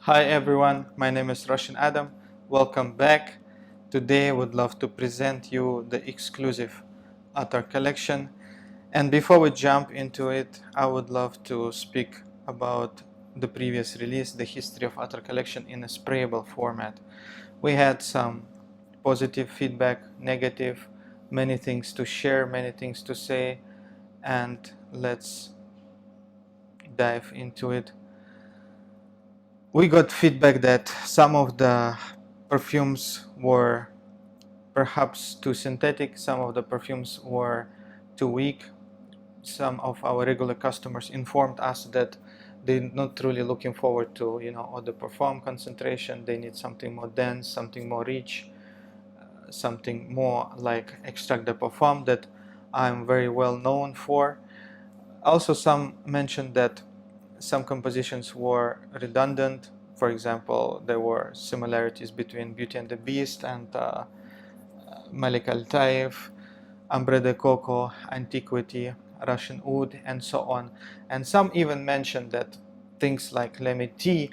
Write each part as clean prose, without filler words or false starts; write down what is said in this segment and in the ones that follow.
Hi everyone, my name is Russian Adam. Welcome back. Today I would love to present you the exclusive Attar collection. And before we jump into it, I would love to speak about the previous release, the History of Attar Collection in a sprayable format. We had some positive feedback, negative, many things to share, many things to say, and let's dive into it. We got feedback that some of the perfumes were perhaps too synthetic, some of the perfumes were too weak. Some of our regular customers informed us that they're not really looking forward to, Eau de Parfum concentration. They need something more dense, something more rich, something more like Extract de Parfum that I'm very well known for. Also, some mentioned that some compositions were redundant. For example, there were similarities between Beauty and the Beast and Malik Al-Taif, Ambre de Coco, Antiquity, Russian Oud, and so on. And some even mentioned that things like Lemiti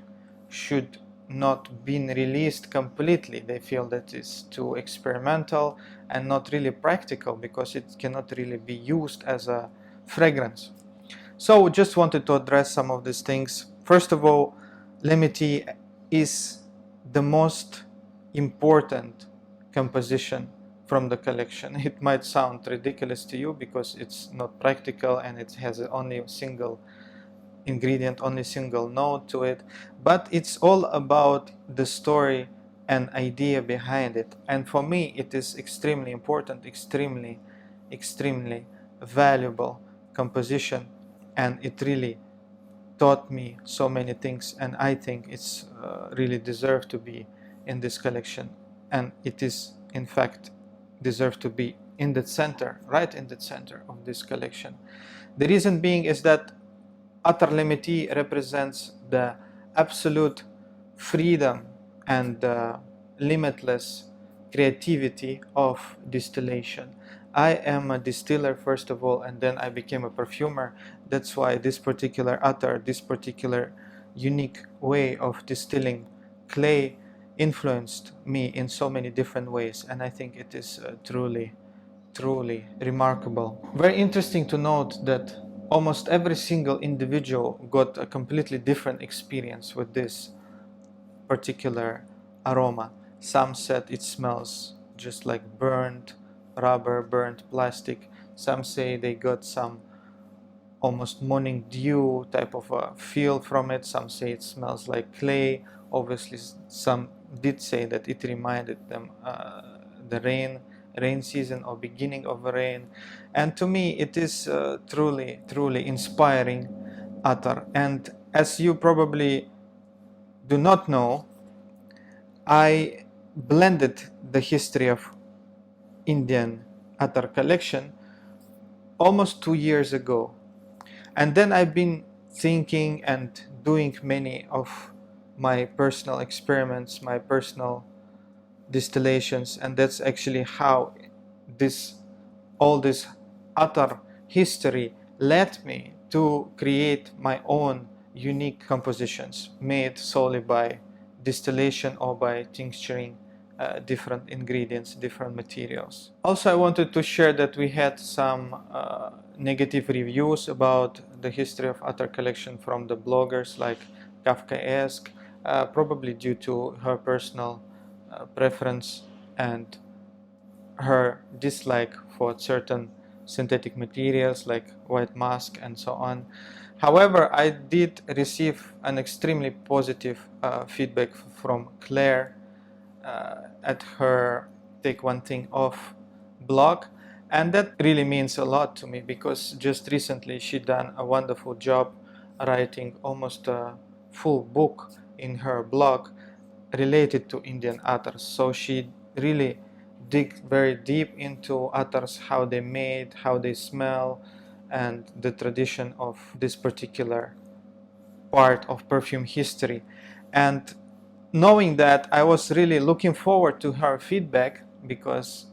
should not be released completely. They feel that it's too experimental and not really practical because it cannot really be used as a fragrance. So just wanted to address some of these things. First of all, Lemiti is the most important composition from the collection. It might sound ridiculous to you because it's not practical and it has only a single ingredient, only single note to it, but it's all about the story and idea behind it. And for me, it is extremely important, extremely valuable composition, and it really taught me so many things, and I think it's really deserved to be in this collection, and it is in fact deserved to be in the center, right in the center of this collection. The reason being is that Attar Lemiti represents the absolute freedom and limitless creativity of distillation. I am a distiller first of all, and then I became a perfumer. That's why this particular attar, this particular unique way of distilling clay influenced me in so many different ways, and I think it is truly remarkable. Very interesting to note that almost every single individual got a completely different experience with this particular aroma. Some said it smells just like burnt rubber, burnt plastic. Some say they got some almost morning dew type of a feel from it. Some say it smells like clay. Obviously, some did say that it reminded them the rain season or beginning of rain. And to me, it is truly inspiring attar. And as you probably do not know, I blended the history of Indian attar collection almost 2 years ago. And then I've been thinking and doing many of my personal experiments, my personal distillations, and that's actually how all this attar history led me to create my own unique compositions made solely by distillation or by tincturing different ingredients, different materials. Also, I wanted to share that we had some negative reviews about the History of Attar Collection from the bloggers like Kafkaesque, probably due to her personal preference and her dislike for certain synthetic materials like white musk and so on. However, I did receive an extremely positive feedback from Claire at her Take One Thing Off blog, and that really means a lot to me because just recently she done a wonderful job writing almost a full book in her blog related to Indian attars. So she really dig very deep into attars, how they made, how they smell, and the tradition of this particular part of perfume history. And knowing that, I was really looking forward to her feedback because,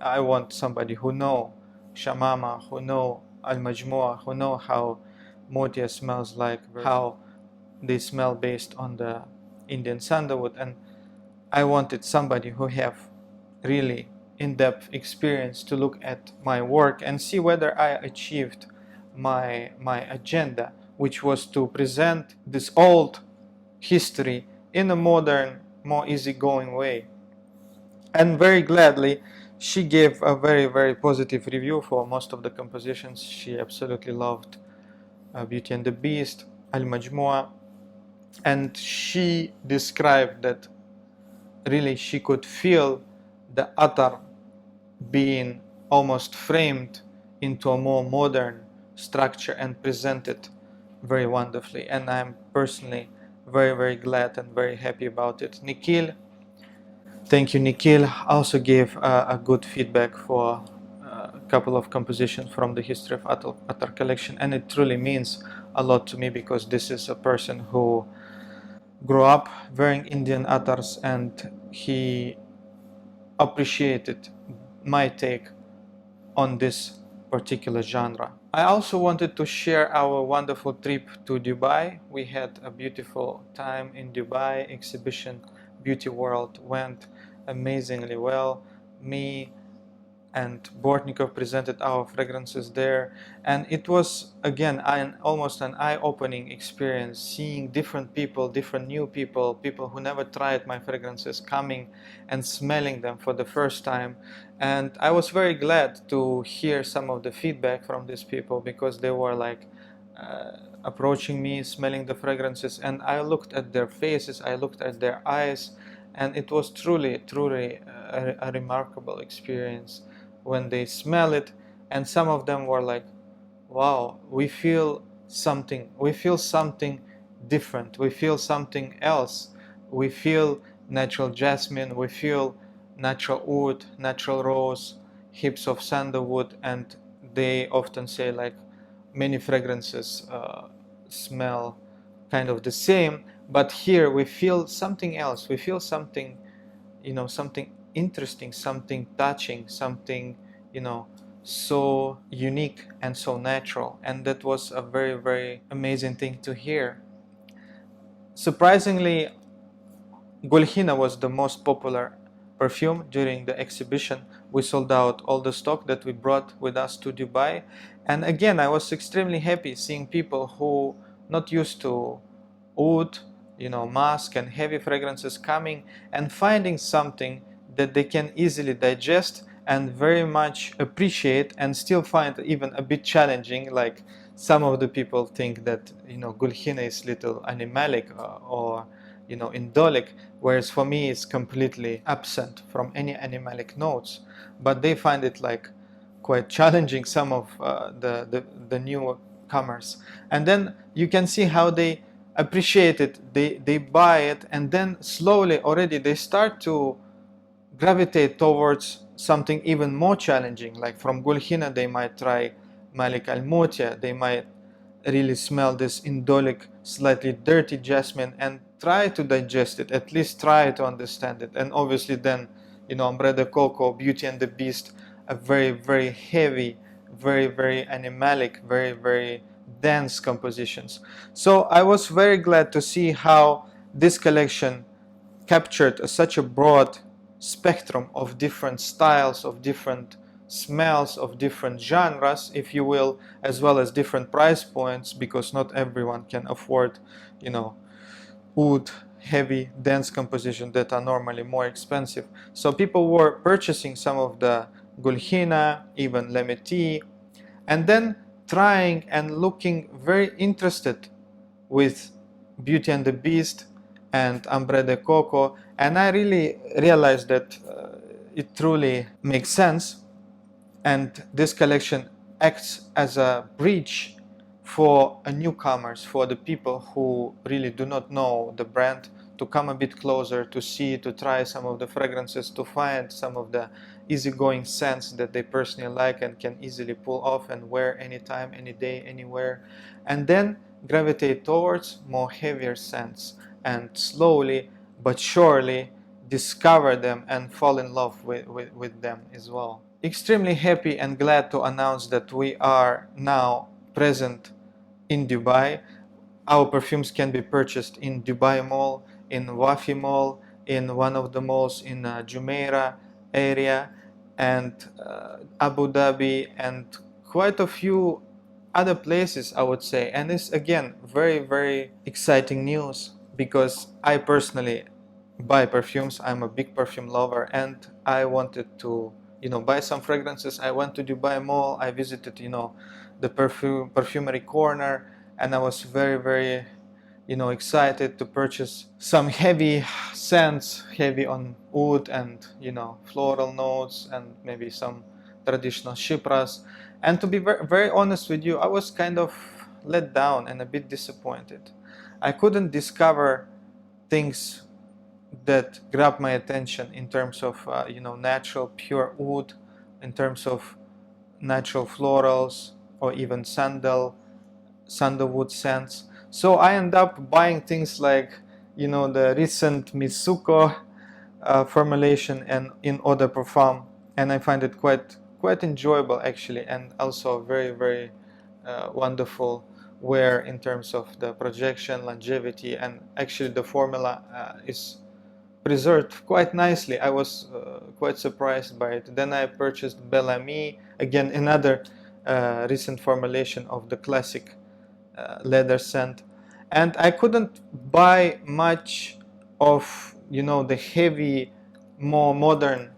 I want somebody who know Shamama, who know Al Majmua, who know how Motia smells like, how they smell based on the Indian sandalwood, and I wanted somebody who have really in-depth experience to look at my work and see whether I achieved my agenda, which was to present this old history in a modern, more easygoing way. And very gladly, she gave a very positive review for most of the compositions. She absolutely loved Beauty and the Beast, Al Majmua, and she described that really she could feel the attar being almost framed into a more modern structure and presented very wonderfully. And I'm personally very glad and very happy about it. Nikhil, thank you, Nikhil, also gave a good feedback for a couple of compositions from the History of Attar Collection, and it truly means a lot to me because this is a person who grew up wearing Indian attars and he appreciated my take on this particular genre. I also wanted to share our wonderful trip to Dubai. We had a beautiful time in Dubai. Exhibition Beautyworld went amazingly well. Me and Bortnikov presented our fragrances there, and it was again almost an eye-opening experience, seeing different people, different new people, people who never tried my fragrances coming and smelling them for the first time. And I was very glad to hear some of the feedback from these people because they were like approaching me, smelling the fragrances, and I looked at their faces, I looked at their eyes, and it was truly a remarkable experience when they smell it. And some of them were like, wow, we feel something different, we feel something else, we feel natural jasmine, we feel natural oud, natural rose, hips of sandalwood. And they often say like many fragrances smell kind of the same, but here we feel something else, we feel something, something interesting, something touching, something, so unique and so natural. And that was a very amazing thing to hear. Surprisingly, Gulhina was the most popular perfume during the exhibition. We sold out all the stock that we brought with us to Dubai. And again, I was extremely happy seeing people who not used to oud, musk and heavy fragrances coming and finding something that they can easily digest and very much appreciate and still find even a bit challenging. Like some of the people think that, Gulhina is little animalic or indolic, whereas for me it's completely absent from any animalic notes. But they find it like quite challenging, some of the newcomers. And then you can see how they appreciate it, they buy it, and then slowly already they start to gravitate towards something even more challenging. Like from Gulhina they might try Malik al-Motia, they might really smell this indolic, slightly dirty jasmine and try to digest it, at least try to understand it. And obviously then, Ambre de Coco, Beauty and the Beast, a very heavy, very animalic, very dense compositions. So I was very glad to see how this collection captured such a broad spectrum of different styles, of different smells, of different genres, if you will, as well as different price points, because not everyone can afford, oud, heavy, dense compositions that are normally more expensive. So people were purchasing some of the Gulhina, even Lemeti, and then trying and looking very interested with Beauty and the Beast and Ambre de Coco. And I really realized that it truly makes sense, and this collection acts as a bridge for newcomers, for the people who really do not know the brand, to come a bit closer, to see, to try some of the fragrances, to find some of the easygoing scents that they personally like and can easily pull off and wear anytime, any day, anywhere, and then gravitate towards more heavier scents and slowly but surely discover them and fall in love with them as well. Extremely happy and glad to announce that we are now present in Dubai. Our perfumes can be purchased in Dubai Mall, in Wafi Mall, in one of the malls in Jumeirah area, and Abu Dhabi, and quite a few other places, I would say. And it's again very exciting news, because I personally buy perfumes. I'm a big perfume lover, and I wanted to, buy some fragrances. I went to Dubai Mall. I visited, the perfumery corner, and I was very excited to purchase some heavy scents, heavy on wood and floral notes, and maybe some traditional shipras. And to be very honest with you, I was kind of let down and a bit disappointed. I couldn't discover things that grabbed my attention in terms of natural pure wood, in terms of natural florals, or even sandalwood scents. So I end up buying things like the recent Mitsuko formulation and in Eau de Parfum, and I find it quite enjoyable actually, and also very wonderful wear in terms of the projection, longevity, and actually the formula is preserved quite nicely. I was quite surprised by it. Then I purchased Bellamy, again another recent formulation of the classic leather scent, and I couldn't buy much of the heavy, more modern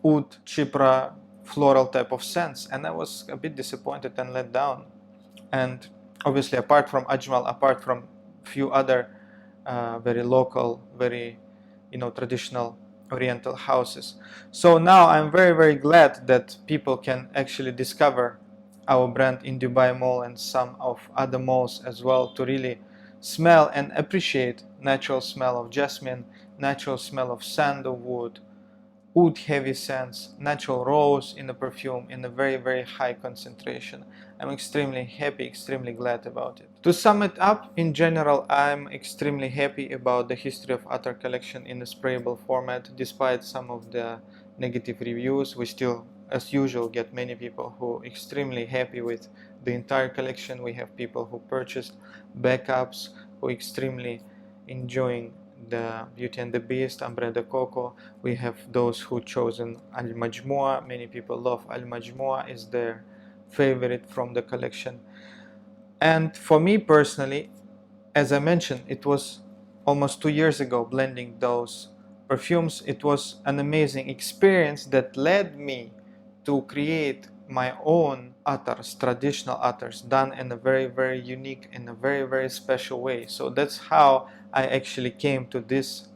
oud, chypre, floral type of scents, and I was a bit disappointed and let down. And obviously, apart from Ajmal, apart from few other very local, very traditional oriental houses. So now I'm very glad that people can actually discover our brand in Dubai Mall and some of other malls as well, to really smell and appreciate natural smell of jasmine, natural smell of sandalwood, oud heavy scents, natural rose in the perfume in a very high concentration. I'm extremely happy, extremely glad about it. To sum it up, in general, I'm extremely happy about the History of Attar collection in a sprayable format. Despite some of the negative reviews, we still, as usual, get many people who are extremely happy with the entire collection. We have people who purchased backups, who are extremely enjoying the Beauty and the Beast, Ambre de Coco. We have those who chosen Al Majmua. Many people love Al Majmua, is their favorite from the collection. And for me personally, as I mentioned, it was almost 2 years ago blending those perfumes. It was an amazing experience that led me to create my own attars, traditional attars, done in a very unique, in a very special way. So that's how I actually came to this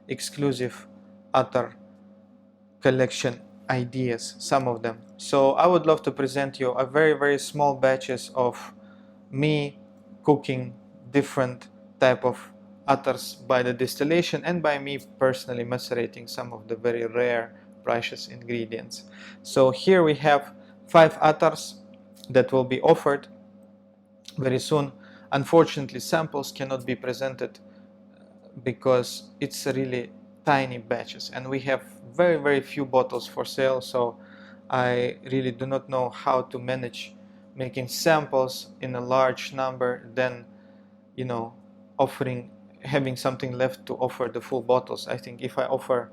exclusive attar collection ideas, some of them. So I would love to present you a very small batches of me cooking different type of attars by the distillation, and by me personally macerating some of the very rare precious ingredients. So here we have 5 attars that will be offered very soon. Unfortunately, samples cannot be presented because it's really tiny batches, and we have very few bottles for sale. So I really do not know how to manage making samples in a large number, then having something left to offer the full bottles. I think if I offer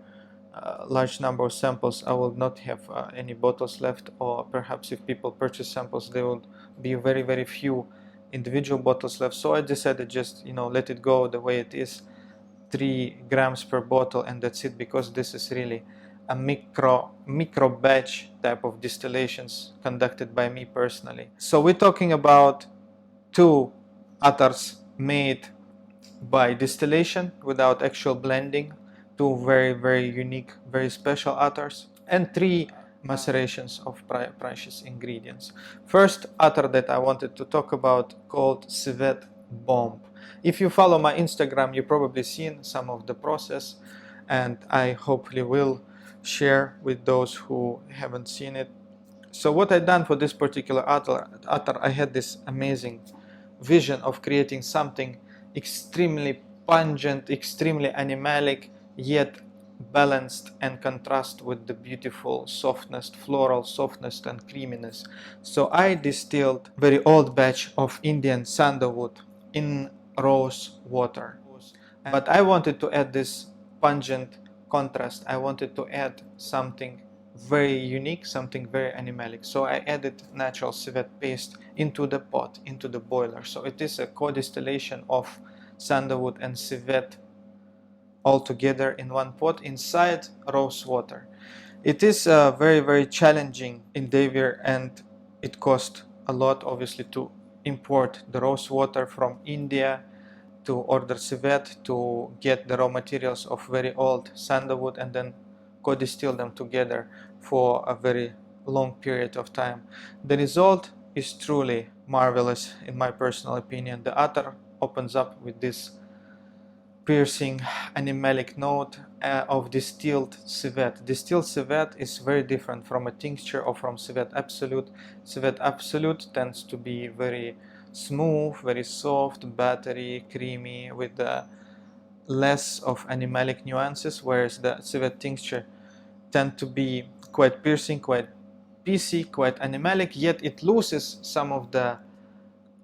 a large number of samples, I will not have any bottles left, or perhaps if people purchase samples, there will be very few individual bottles left. So I decided just let it go the way it is, 3 grams per bottle, and that's it, because this is really a micro batch type of distillations conducted by me personally. So we're talking about 2 attars made by distillation without actual blending, 2 very unique, very special attars, and 3 macerations of precious ingredients. First attar that I wanted to talk about, called Civet Bomb. If you follow my Instagram, you've probably seen some of the process, and I hopefully will share with those who haven't seen it. So what I done for this particular attar, I had this amazing vision of creating something extremely pungent, extremely animalic, yet balanced and contrast with the beautiful softness, floral softness and creaminess. So I distilled very old batch of Indian sandalwood in rose water. But I wanted to add this pungent contrast. I wanted to add something very unique, something very animalic. So I added natural civet paste into the pot, into the boiler. So it is a co-distillation of sandalwood and civet all together in one pot inside rose water. It is a very, very challenging endeavor, and it cost a lot, obviously, to import the rose water from India, to order civet, to get the raw materials of very old sandalwood and then co-distill them together for a very long period of time. The result is truly marvelous in my personal opinion. The attar opens up with this piercing animalic note of distilled civet. Distilled civet is very different from a tincture or from civet absolute. Civet absolute tends to be very smooth, very soft, buttery, creamy, with less of animalic nuances, whereas the civet tincture tend to be quite piercing, quite piecy, quite animalic, yet it loses some of the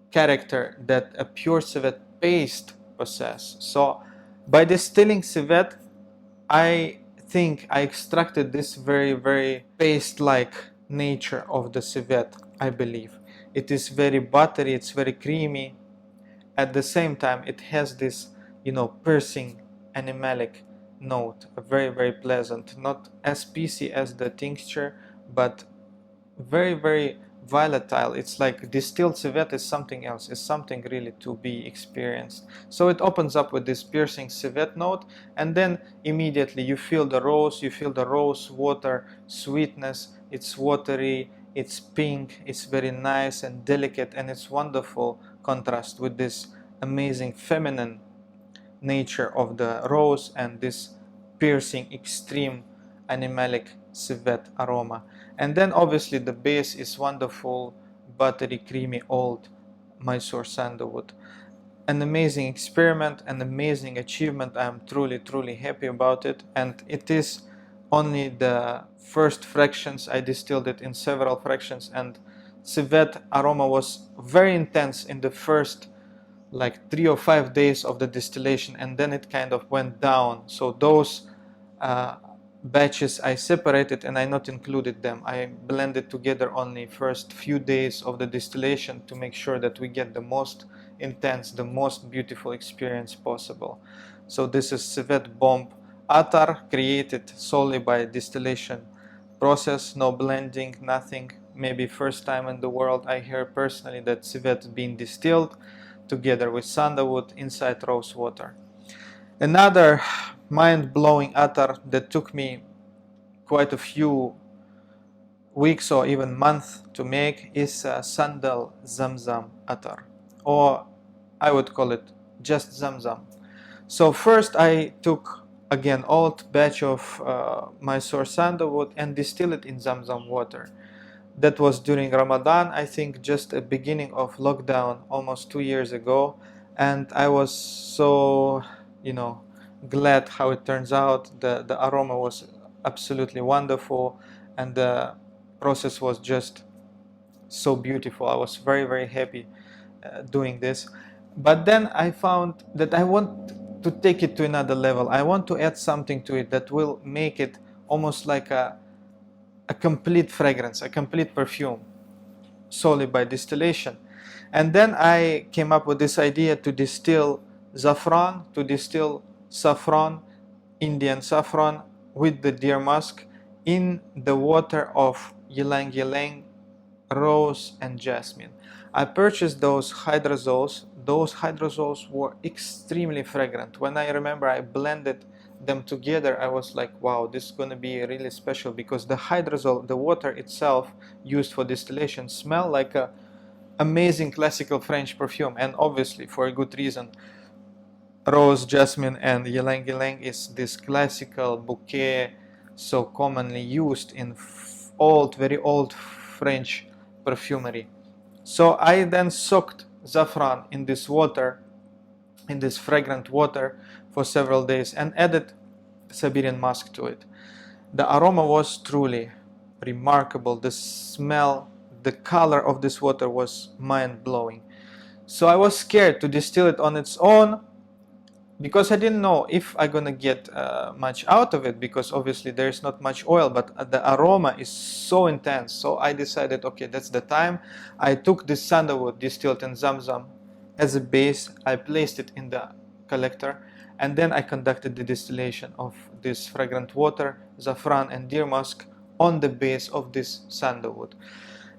character that a pure civet paste possesses. So by distilling civet, I think I extracted this very, very paste-like nature of the civet, I believe. It is very buttery, it's very creamy. At the same time, it has this, piercing animalic note, a very, very pleasant, not as peacy as the tincture, but very, very volatile. It's like distilled civet is something else, is something really to be experienced. So it opens up with this piercing civet note, and then immediately you feel the rose water sweetness. It's watery, it's pink, it's very nice and delicate, and it's wonderful contrast with this amazing feminine nature of the rose and this piercing extreme animalic civet aroma. And then obviously the base is wonderful, buttery, creamy old Mysore sandalwood. An amazing experiment, an amazing achievement. I am truly, truly happy about it. And it is only the first fractions. I distilled it in several fractions, and civet aroma was very intense in the first like 3 or 5 days of the distillation, and then it kind of went down. So those batches I separated and I not included them. I blended together only first few days of the distillation to make sure that we get the most intense, the most beautiful experience possible. So this is Civet Bomb attar, created solely by distillation process, no blending, nothing. Maybe first time in the world I hear personally that civet being distilled together with sandalwood inside rose water. Another mind-blowing attar that took me quite a few weeks or even months to make is sandal Zam Zam attar, or I would call it just Zam Zam. So first I took again old batch of Mysore sandalwood and distilled it in Zam Zam water. That was during Ramadan, I think just a beginning of lockdown almost 2 years ago, and I was so glad how it turns out. The aroma was absolutely wonderful, and the process was just so beautiful. I was very, very happy doing this. But then I found that I want to take it to another level. I want to add something to it that will make it almost like a complete fragrance, a complete perfume, solely by distillation. And then I came up with this idea to distill saffron, Indian saffron, with the deer musk in the water of ylang ylang, rose, and jasmine. I purchased those hydrazoles. Those hydrazoles were extremely fragrant. When I remember I blended them together, I was like, wow, this is going to be really special, because the hydrazole, the water itself used for distillation, smell like a amazing classical French perfume, and obviously for a good reason. Rose, jasmine, and ylang ylang is this classical bouquet so commonly used in very old French perfumery. So I then soaked saffron in this water, in this fragrant water, for several days, and added Siberian musk to it. The aroma was truly remarkable. The smell, the color of this water was mind-blowing. So I was scared to distill it on its own, because I didn't know if I'm gonna get much out of it, because obviously there's not much oil, but the aroma is so intense. So I decided, okay, that's the time. I took this sandalwood distilled in Zam Zam as a base. I placed it in the collector, and then I conducted the distillation of this fragrant water, saffron and deer musk, on the base of this sandalwood.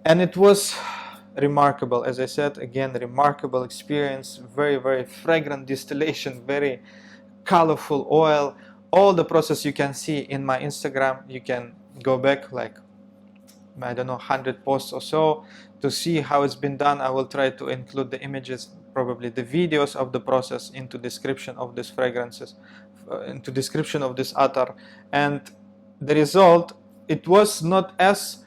And it was remarkable. As I said, again, remarkable experience. Very, very fragrant distillation, very colorful oil. All the process you can see in my Instagram. You can go back like, I don't know, 100 posts or so to see how it's been done. I will try to include the images, probably the videos of the process, into description of these fragrances, into description of this attar. And the result, it was not as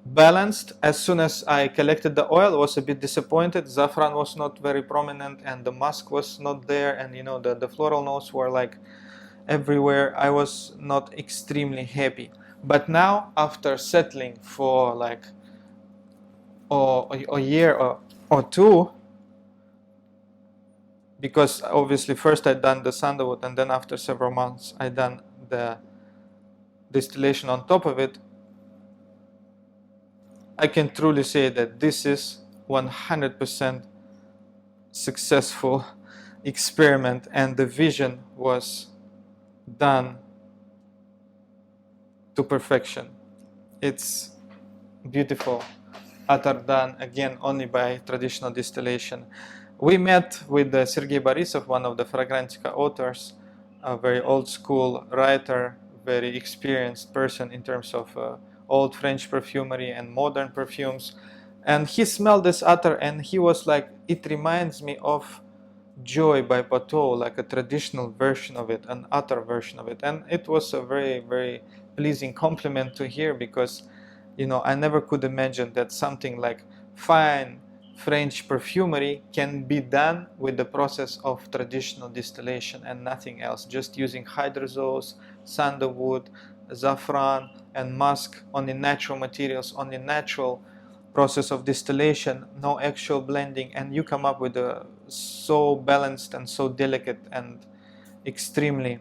balanced. As soon as I collected the oil, I was a bit disappointed. Saffron was not very prominent, and the musk was not there, and you know, the floral notes were like everywhere. I was not extremely happy. But now, after settling for like a year or two, because obviously first I done the sandalwood, and then after several months I done the distillation on top of it, I can truly say that this is 100% successful experiment, and the vision was done to perfection. It's beautiful attar done again only by traditional distillation. We met with Sergei Borisov, one of the Fragrantica authors, a very old school writer, very experienced person in terms of old French perfumery and modern perfumes. And he smelled this attar and he was like, it reminds me of Joy by Pateau, like a traditional version of it, an attar version of it. And it was a very, very pleasing compliment to hear, because, you know, I never could imagine that something like fine French perfumery can be done with the process of traditional distillation and nothing else, just using hydrozoles, sandalwood, saffron and musk, only natural materials, only natural process of distillation, no actual blending, and you come up with a so balanced and so delicate and extremely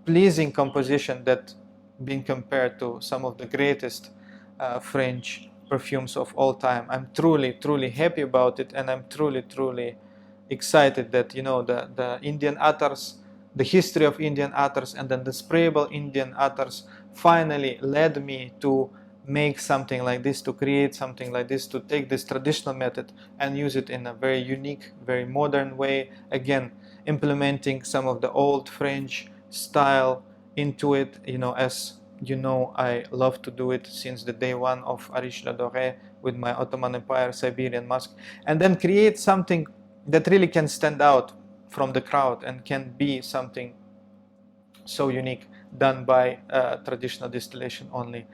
pleasing composition that, being compared to some of the greatest French perfumes of all time, I'm truly happy about it, and I'm truly excited that, you know, the Indian attars, the history of Indian attars, and then the sprayable Indian attars finally led me to make something like this, to create something like this, to take this traditional method and use it in a very unique, very modern way, again implementing some of the old French style into it. You know, as you know, I love to do it since the day one of Areej DORE with my Ottoman Empire Siberian musk, and then create something that really can stand out from the crowd and can be something so unique, done by traditional distillation only.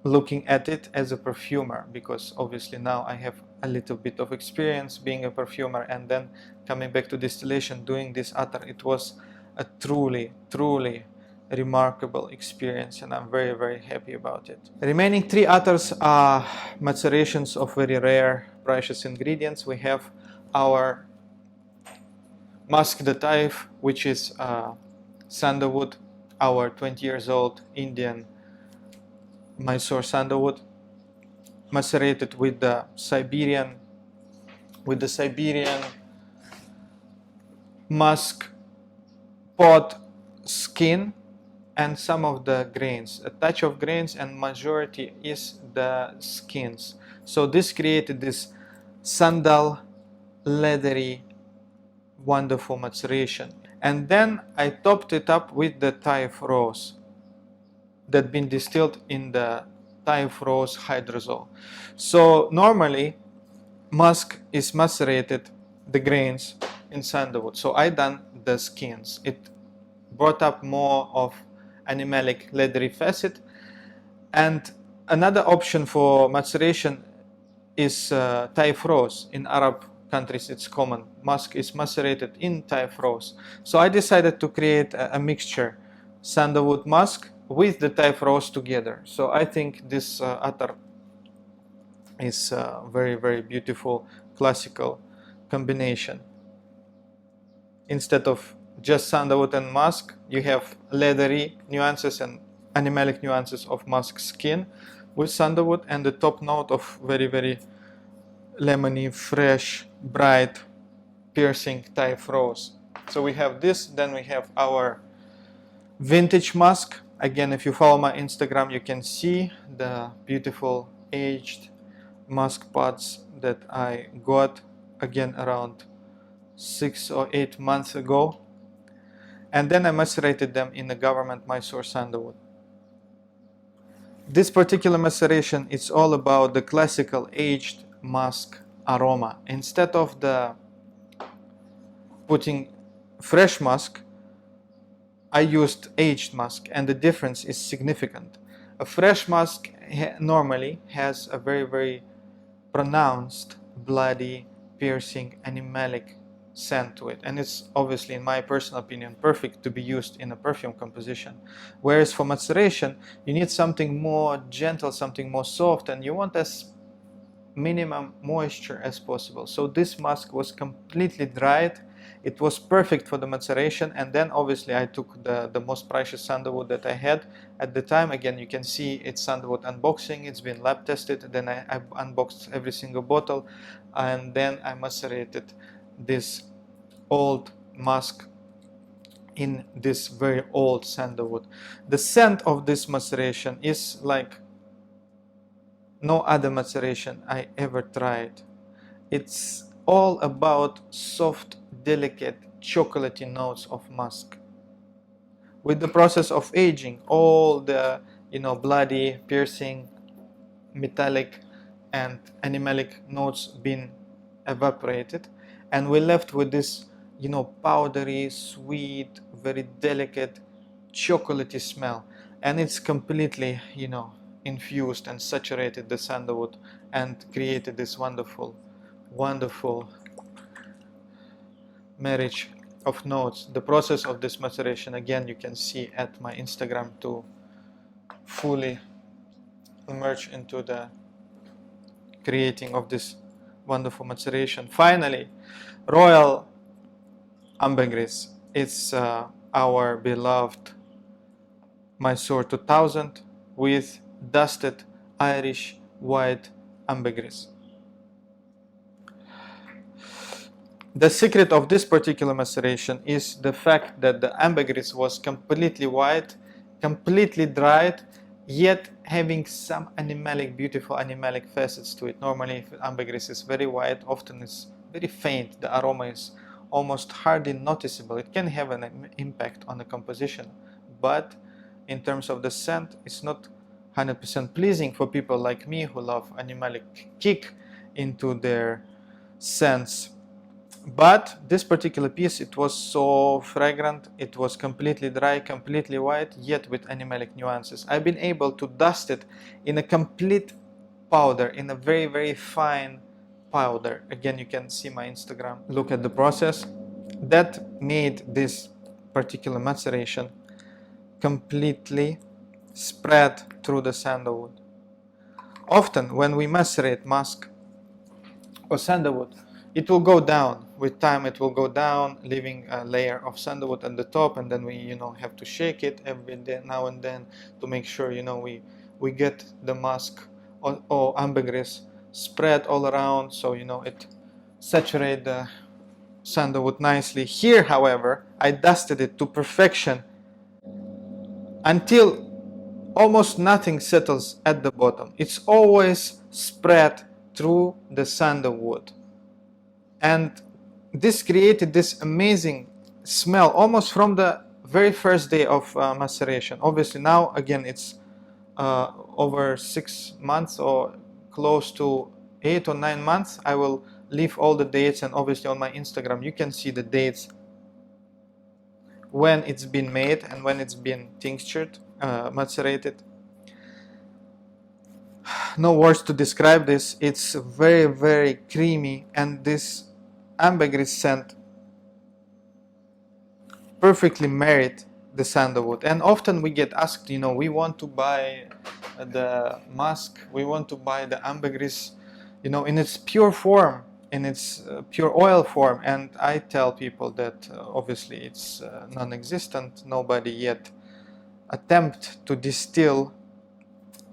Looking at it as a perfumer, because obviously now I have a little bit of experience being a perfumer, and then coming back to distillation, doing this attar, it was a truly remarkable experience, and I'm very happy about it. The remaining three attars are macerations of very rare precious ingredients. We have our Musk de Taif, which is sandalwood, our 20 years old Indian Mysore sandalwood, macerated with the Siberian musk pod skin and some of the grains, a touch of grains, and majority is the skins. So this created this sandal leathery wonderful maceration. And then I topped it up with the Taif rose that been distilled in the Taif rose hydrosol. So normally musk is macerated, the grains, in sandalwood. So I done the skins. It brought up more of animalic leathery facet. And another option for maceration is Taif rose. In Arab countries it's common. Musk is macerated in Taif rose. So I decided to create a mixture, sandalwood musk with the Taif rose together. So I think this attar is very beautiful, classical combination. Instead of just sandalwood and musk, you have leathery nuances and animalic nuances of musk skin with sandalwood, and the top note of very, very lemony, fresh, bright, piercing Taif rose. So we have this, then we have our vintage musk. Again, if you follow my Instagram, you can see the beautiful aged musk pods that I got again around 6 or 8 months ago, and then I macerated them in the government Mysore sandalwood. This particular maceration is all about the classical aged musk aroma. Instead of the putting fresh musk, I used aged musk, and the difference is significant. A fresh musk normally has a very, very pronounced, bloody, piercing, animalic scent to it, and it's obviously, in my personal opinion, perfect to be used in a perfume composition. Whereas for maceration, you need something more gentle, something more soft, and you want as minimum moisture as possible. So this musk was completely dried. It was perfect for the maceration, and then obviously I took the most precious sandalwood that I had at the time. Again, you can see it's sandalwood unboxing, it's been lab tested. Then I unboxed every single bottle, and then I macerated this old musk in this very old sandalwood. The scent of this maceration is like no other maceration I ever tried. It's all about soft, delicate, chocolatey notes of musk. With the process of aging, all the bloody, piercing, metallic, and animalic notes been evaporated, and we're left with this powdery, sweet, very delicate, chocolatey smell, and it's completely infused and saturated the sandalwood and created this wonderful marriage of notes. The process of this maceration, again, you can see at my Instagram to fully immerse into the creating of this wonderful maceration. Finally, Royal Ambergris. It's our beloved Mysore 2000 with dusted Irish white ambergris. The secret of this particular maceration is the fact that the ambergris was completely white, completely dried, yet having some animalic, beautiful animalic facets to it. Normally, if ambergris is very white, often it's very faint. The aroma is almost hardly noticeable. It can have an impact on the composition, but in terms of the scent, it's not 100% pleasing for people like me who love animalic kick into their scents. But this particular piece, it was so fragrant, it was completely dry, completely white, yet with animalic nuances. I've been able to dust it in a complete powder, in a very, very fine powder. Again, you can see my Instagram. Look at the process. That made this particular maceration completely spread through the sandalwood. Often when we macerate musk or sandalwood, it will go down. With time it will go down, leaving a layer of sandalwood at the top, and then we have to shake it every day, now and then, to make sure we get the musk or ambergris spread all around, so it saturates the sandalwood nicely. Here, however, I dusted it to perfection until almost nothing settles at the bottom. It's always spread through the sandalwood, and this created this amazing smell almost from the very first day of maceration. Obviously now, again, it's over 6 months or close to 8 or 9 months. I will leave all the dates, and obviously on my Instagram you can see the dates when it's been made and when it's been tinctured, macerated. No words to describe this. It's very, very creamy, and this ambergris scent perfectly married the sandalwood. And often we get asked, we want to buy the musk, we want to buy the ambergris, in its pure form. in its pure oil form, and I tell people that obviously it's non-existent. Nobody yet attempt to distill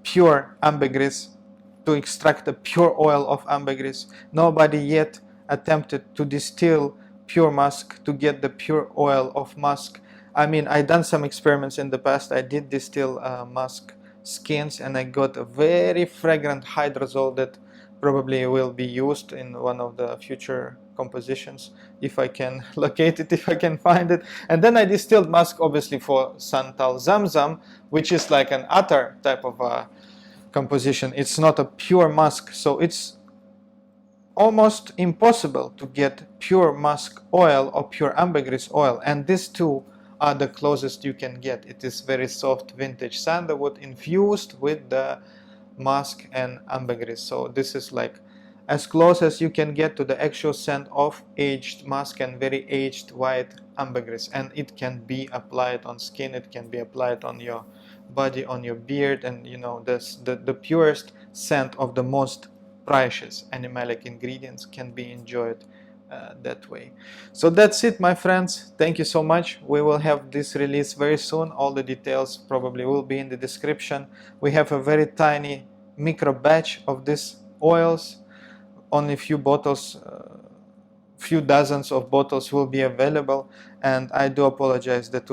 pure ambergris, to extract the pure oil of ambergris. Nobody yet attempted to distill pure musk to get the pure oil of musk. I mean, I done some experiments in the past. I did distill musk skins, and I got a very fragrant hydrosol that probably will be used in one of the future compositions, if I can locate it, if I can find it. And then I distilled musk, obviously, for Santal Zam Zam, which is like an attar type of composition. It's not a pure musk, so it's almost impossible to get pure musk oil or pure ambergris oil, and these two are the closest you can get. It is very soft vintage sandalwood infused with the musk and ambergris. So this is like as close as you can get to the actual scent of aged musk and very aged white ambergris, and it can be applied on skin, it can be applied on your body, on your beard, and you know, the purest scent of the most precious animalic ingredients can be enjoyed that way. So that's it, my friends. Thank you so much. We will have this release very soon. All the details probably will be in the description. We have a very tiny micro batch of these oils. Only few bottles, few dozens of bottles will be available, and I do apologize that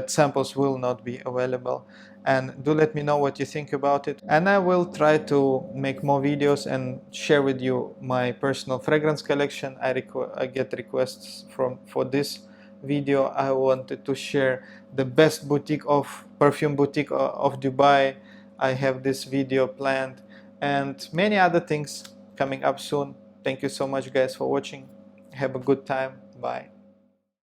samples will not be available. And do let me know what you think about it, and I will try to make more videos and share with you my personal fragrance collection. I get requests for this video. I wanted to share the best boutique of perfume boutique of Dubai. I have this video planned, and many other things coming up soon. Thank you so much, guys, for watching. Have a good time. Bye.